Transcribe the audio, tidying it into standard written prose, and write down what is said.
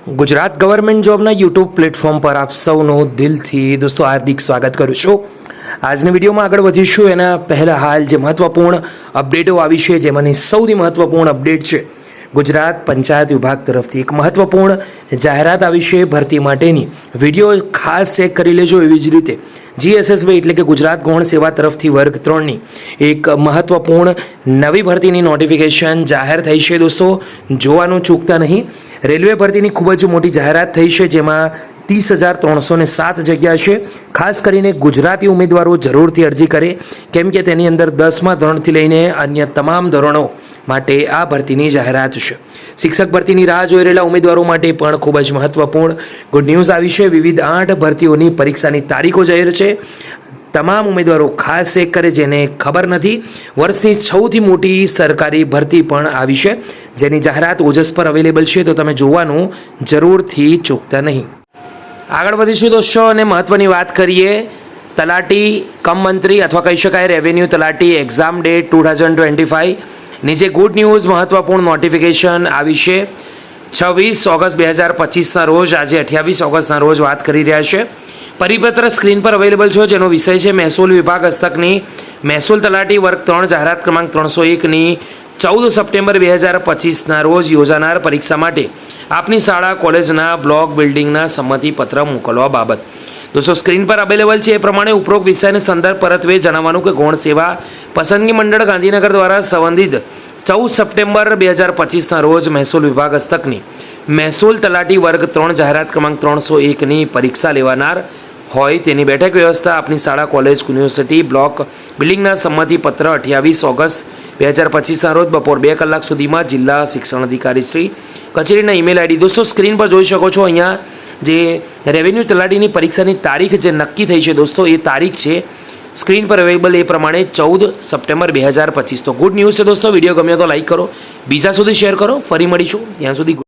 Gujarat government જોબના YouTube platform પર આપ સૌનું દિલથી દોસ્તો હાર્દિક સ્વાગત કરું છું। આજની વિડીયોમાં આગળ વધીશું એના પહેલાં હાલ જે મહત્વપૂર્ણ અપડેટો આવી છે જેમાંની સૌથી મહત્વપૂર્ણ અપડેટ છે ગુજરાત પંચાયત વિભાગ તરફથી એક મહત્વપૂર્ણ જાહેરાત આવી છે ભરતી માટેની। વિડીયો ખાસ ચેક કરી લેજો। એવી જ રીતે GSSB એટલે કે ગુજરાત ગૌણ સેવા તરફથી વર્ગ 3ની એક મહત્વપૂર્ણ નવી ભરતીની નોટિફિકેશન જાહેર થઈ છે દોસ્તો, જોવાનું ચૂકતા નહીં। રેલવે ભરતીની ખૂબ જ મોટી જાહેરાત થઈ છે જેમાં 30,307 જગ્યા છે। ખાસ કરીને ગુજરાતી ઉમેદવારો જરૂરથી અરજી કરે કેમ કે તેની અંદર 10મા ધોરણથી લઈને અન્ય તમામ ધોરણો માટે આ ભરતીની જાહેરાત છે। શિક્ષક ભરતીની રાહ જોઈ રહેલા ઉમેદવારો માટે પણ ખૂબ જ મહત્વપૂર્ણ ગુડ ન્યૂઝ આવી છે। વિવિધ 8 ભરતીઓની પરીક્ષાની તારીખો જાહેર છે। તમામ ઉમેદવારો ખાસ ચેક કરે જેને ખબર નથી, વર્ષની સૌથી મોટી સરકારી ભરતી પણ આવી છે જેની જાહેરાત ઓજસ પર અવેલેબલ છે, તો તમે જોવાનું જરૂરથી ચૂકતા નહીં। આગળ વધીશું દોસ્તો અને મહત્વની વાત કરીએ તલાટી કમ મંત્રી અથવા કહી શકાય રેવન્યુ તલાટી એક્ઝામ ડેટ 2025 નીચે ગુડ ન્યૂઝ મહત્વપૂર્ણ નોટિફિકેશન આવી છે 26 ઓગસ્ટ 2025ના રોજ। આજે 28 ઓગસ્ટના રોજ વાત કરી રહ્યા છે। પરિપત્ર સ્ક્રીન પર અવેલેબલ છે જેનો વિષય છે મહેસૂલ વિભાગ હસ્તકની મહેસૂલ તલાટી વર્ગ 3 જાહેરાત ક્રમાંક 301ની 14 સપ્ટેમ્બર 2025ના રોજ યોજાનાર પરીક્ષા માટે આપની શાળા કોલેજના બ્લોક બિલ્ડિંગના સંમતિપત્ર મોકલવા બાબત દોસ્તો સ્ક્રીન પર અવેલેબલ છે। એ પ્રમાણે ઉપરોક્ત વિષયને સંદર્ભ પરત્વે જણાવવાનું કે ગૌણ સેવા પસંદગી મંડળ ગાંધીનગર દ્વારા સંબંધિત 14 સપ્ટેમ્બર 2025ના રોજ મહેસૂલ વિભાગ હસ્તકની મહેસૂલ તલાટી વર્ગ 3 જાહેરાત ક્રમાંક 301ની પરીક્ષા લેવાનાર હોય તેની બેઠક વ્યવસ્થા આપની શાળા કોલેજ યુનિવર્સિટી બ્લોક બિલ્ડિંગના સંમતિપત્ર 28 ઓગસ્ટ 2025ના રોજ બપોર 2 કલાક સુધીમાં જિલ્લા શિક્ષણ અધિકારી શ્રી કચેરીના ઈમેલ આઈડી દોસ્તો સ્ક્રીન પર જોઈ શકો છો। અહીંયા જે રેવન્યુ તલાટીની પરીક્ષાની તારીખ જે નક્કી થઈ છે દોસ્તો એ તારીખ છે સ્ક્રીન પર અવેલેબલ એ પ્રમાણે 14 સપ્ટેમ્બર 2025। તો ગુડ ન્યૂઝ છે દોસ્તો। વિડીયો ગમ્યો તો લાઈક કરો, બીજા સુધી શેર કરો। ફરી મળીશું, ત્યાં સુધી